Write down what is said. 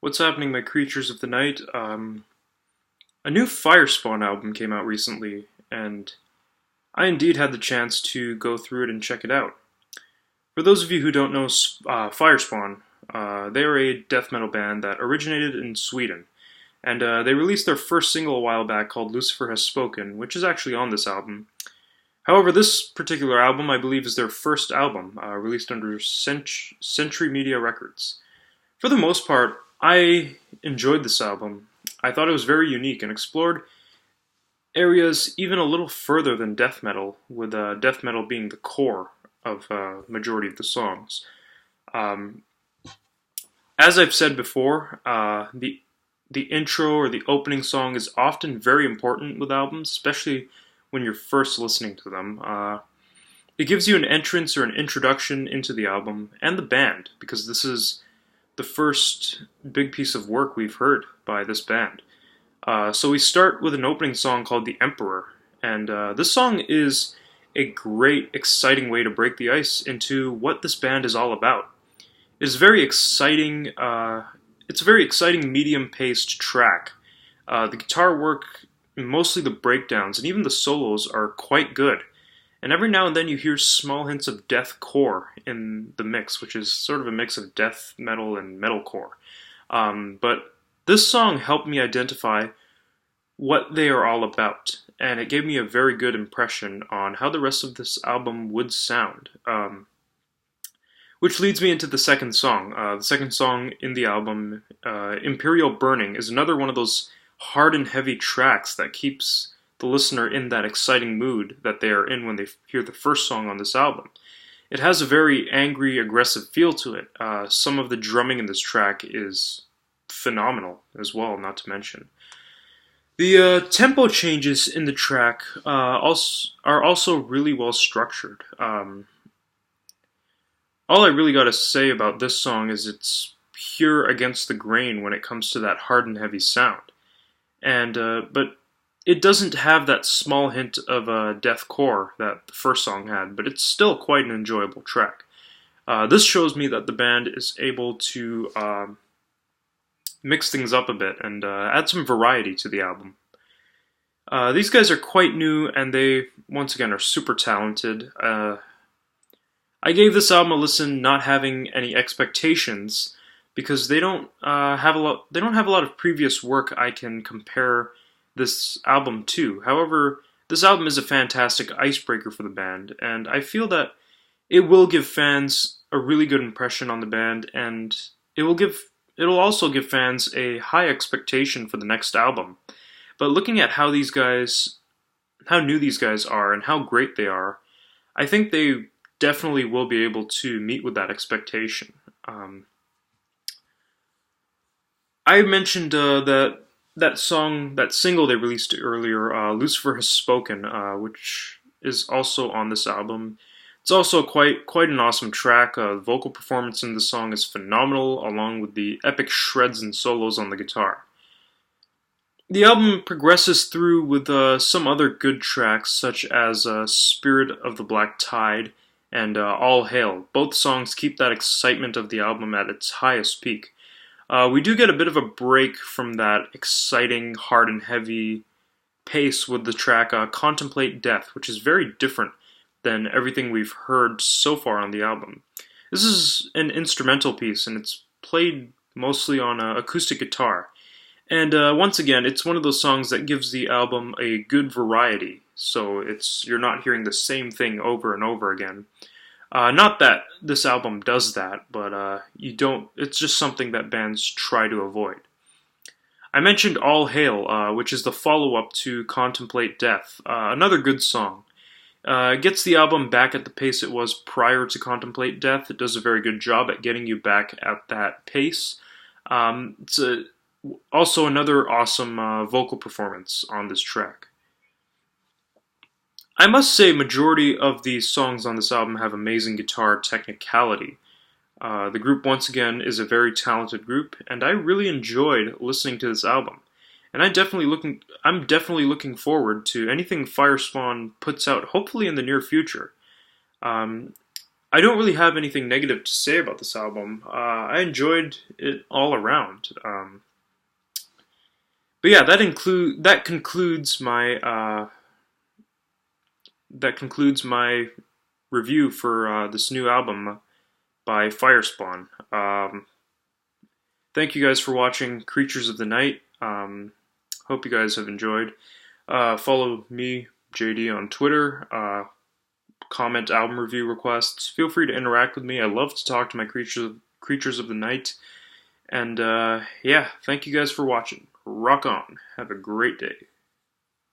What's happening, my creatures of the night? A new Firespawn album came out recently, and I indeed had the chance to go through it and check it out. For those of you who don't know Firespawn, they are a death metal band that originated in Sweden, and they released their first single a while back called Lucifer Has Spoken, which is actually on this album. However, this particular album, I believe, is their first album, released under Century Media Records. For the most part, I enjoyed this album. I thought it was very unique and explored areas even a little further than death metal, with death metal being the core of majority of the songs. Um, as I've said before, the intro or the opening song is often very important with albums, especially when you're first listening to them. It gives you an entrance or an introduction into the album and the band, because this is the first big piece of work we've heard by this band. So we start with an opening song called The Emperor, and this song is a great, exciting way to break the ice into what this band is all about. It's very exciting. It's a very exciting, medium-paced track. The guitar work, mostly the breakdowns, and even the solos are quite good. And every now and then you hear small hints of deathcore in the mix, which is sort of a mix of death metal and metalcore. But this song helped me identify what they are all about, and it gave me a very good impression on how the rest of this album would sound. Which leads me into the second song. The second song in the album, Imperial Burning, is another one of those hard and heavy tracks that keeps the listener in that exciting mood that they are in when they hear the first song on this album. It has a very angry, aggressive feel to it. Some of the drumming in this track is phenomenal as well, not to mention. The tempo changes in the track are also really well structured. All I really got to say about this song is it's pure against the grain when it comes to that hard and heavy sound. But it doesn't have that small hint of deathcore that the first song had, but it's still quite an enjoyable track. This shows me that the band is able to mix things up a bit and add some variety to the album. These guys are quite new, and they, once again, are super talented. I gave this album a listen not having any expectations, because they don't have a lot of previous work I can compare this album to. However, this album is a fantastic icebreaker for the band, and I feel that it will give fans a really good impression on the band, and it'll also give fans a high expectation for the next album. But looking at how new these guys are and how great they are, I think they definitely will be able to meet with that expectation. I mentioned that single they released earlier, Lucifer Has Spoken, which is also on this album. It's also quite an awesome track. The vocal performance in the song is phenomenal, along with the epic shreds and solos on the guitar. The album progresses through with some other good tracks, such as Spirit of the Black Tide and All Hail. Both songs keep that excitement of the album at its highest peak. We do get a bit of a break from that exciting, hard and heavy pace with the track Contemplate Death, which is very different than everything we've heard so far on the album. This is an instrumental piece, and it's played mostly on acoustic guitar. And once again, it's one of those songs that gives the album a good variety, so you're not hearing the same thing over and over again. Not that this album does that, but it's just something that bands try to avoid. I mentioned All Hail, which is the follow-up to Contemplate Death, another good song. It gets the album back at the pace it was prior to Contemplate Death. It does a very good job at getting you back at that pace. It's also another awesome vocal performance on this track. I must say, majority of these songs on this album have amazing guitar technicality. The group, once again, is a very talented group, and I really enjoyed listening to this album. And I'm definitely looking forward to anything Firespawn puts out, hopefully in the near future. I don't really have anything negative to say about this album. I enjoyed it all around. But yeah, that concludes my review for this new album by Firespawn. Thank you guys for watching Creatures of the Night. Hope you guys have enjoyed. Follow me, JD, on Twitter. Comment album review requests. Feel free to interact with me. I love to talk to my creatures of the night. And yeah, thank you guys for watching. Rock on. Have a great day.